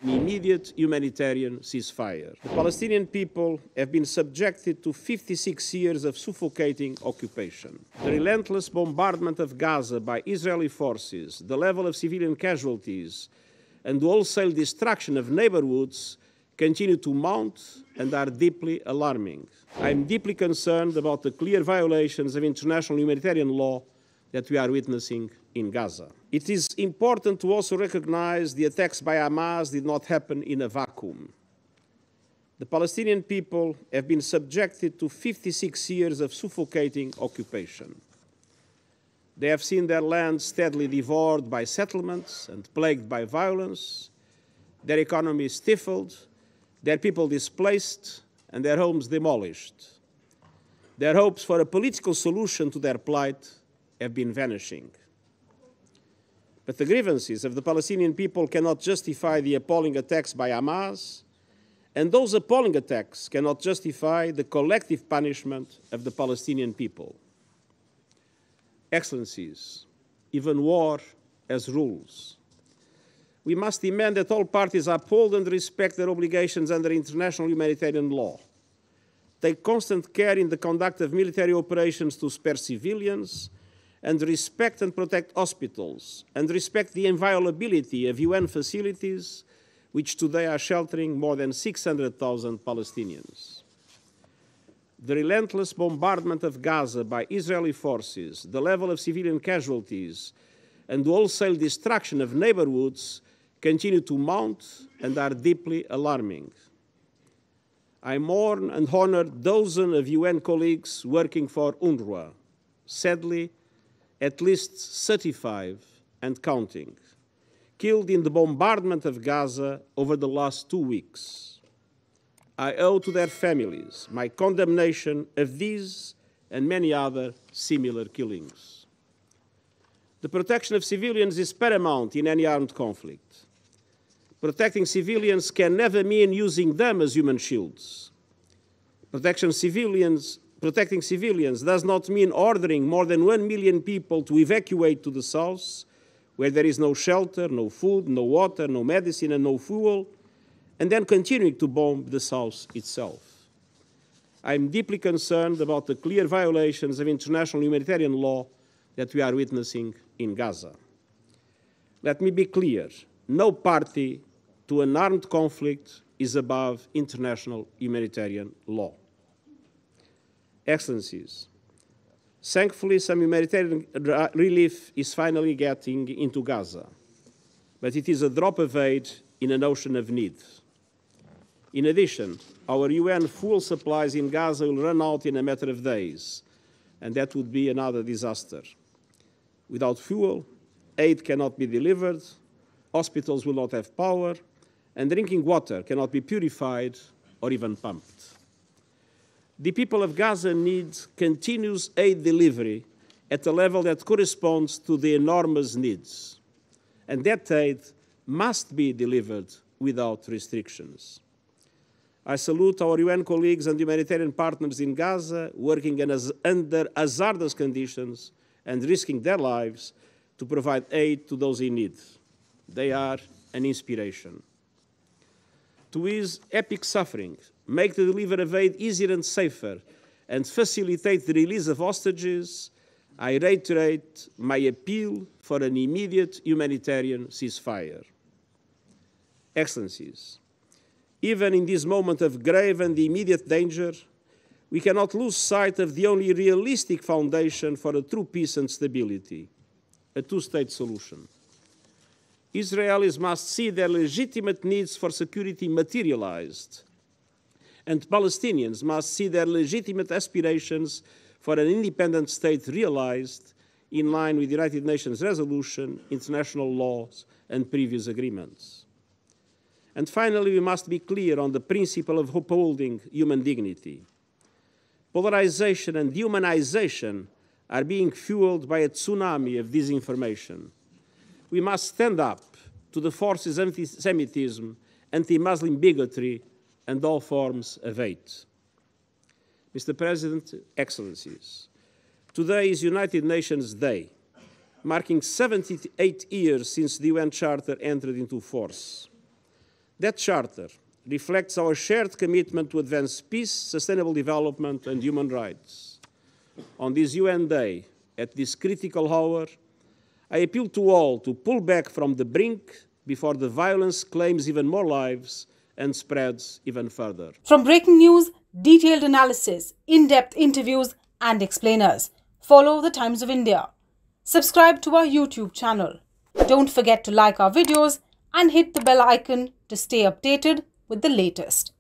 an immediate humanitarian ceasefire. The Palestinian people have been subjected to 56 years of suffocating occupation. The relentless bombardment of Gaza by Israeli forces, the level of civilian casualties, and the wholesale destruction of neighborhoods continue to mount and are deeply alarming. I am deeply concerned about the clear violations of international humanitarian law that we are witnessing in Gaza. It is important to also recognize the attacks by Hamas did not happen in a vacuum. The Palestinian people have been subjected to 56 years of suffocating occupation. They have seen their land steadily devoured by settlements and plagued by violence, their economy stifled, their people displaced, and their homes demolished. Their hopes for a political solution to their plight have been vanishing. But the grievances of the Palestinian people cannot justify the appalling attacks by Hamas, and those appalling attacks cannot justify the collective punishment of the Palestinian people. Excellencies, even war has rules. We must demand that all parties uphold and respect their obligations under international humanitarian law, take constant care in the conduct of military operations to spare civilians, and respect and protect hospitals, and respect the inviolability of UN facilities, which today are sheltering more than 600,000 Palestinians. The relentless bombardment of Gaza by Israeli forces, the level of civilian casualties, and the wholesale destruction of neighborhoods continue to mount and are deeply alarming. I mourn and honor dozens of UN colleagues working for UNRWA. Sadly, at least 35 and counting, killed in the bombardment of Gaza over the last 2 weeks. I owe to their families my condemnation of these and many other similar killings. The protection of civilians is paramount in any armed conflict. Protecting civilians can never mean using them as human shields. Protecting civilians does not mean ordering more than 1 million people to evacuate to the south, where there is no shelter, no food, no water, no medicine, and no fuel, and then continuing to bomb the south itself. I am deeply concerned about the clear violations of international humanitarian law that we are witnessing in Gaza. Let me be clear, no party to an armed conflict is above international humanitarian law. Excellencies, thankfully some humanitarian relief is finally getting into Gaza, but it is a drop of aid in an ocean of need. In addition, our UN fuel supplies in Gaza will run out in a matter of days, and that would be another disaster. Without fuel, aid cannot be delivered, hospitals will not have power, and drinking water cannot be purified or even pumped. The people of Gaza need continuous aid delivery at a level that corresponds to the enormous needs, and that aid must be delivered without restrictions. I salute our UN colleagues and humanitarian partners in Gaza working under hazardous conditions and risking their lives to provide aid to those in need. They are an inspiration. To ease epic suffering, make the delivery of aid easier and safer, and facilitate the release of hostages, I reiterate my appeal for an immediate humanitarian ceasefire. Excellencies, even in this moment of grave and immediate danger, we cannot lose sight of the only realistic foundation for a true peace and stability, a two-state solution. Israelis must see their legitimate needs for security materialized, and Palestinians must see their legitimate aspirations for an independent state realized in line with the United Nations resolution, international laws, and previous agreements. And finally, we must be clear on the principle of upholding human dignity. Polarization and dehumanization are being fueled by a tsunami of disinformation. We must stand up to the forces of anti-Semitism, anti-Muslim bigotry, and all forms of hate. Mr. President, Excellencies, today is United Nations Day, marking 78 years since the UN Charter entered into force. That charter reflects our shared commitment to advance peace, sustainable development, and human rights. On this UN Day, at this critical hour, I appeal to all to pull back from the brink before the violence claims even more lives and spreads even further. From breaking news, detailed analysis, in-depth interviews, and explainers, follow the Times of India. Subscribe to our YouTube channel. Don't forget to like our videos and hit the bell icon to stay updated with the latest.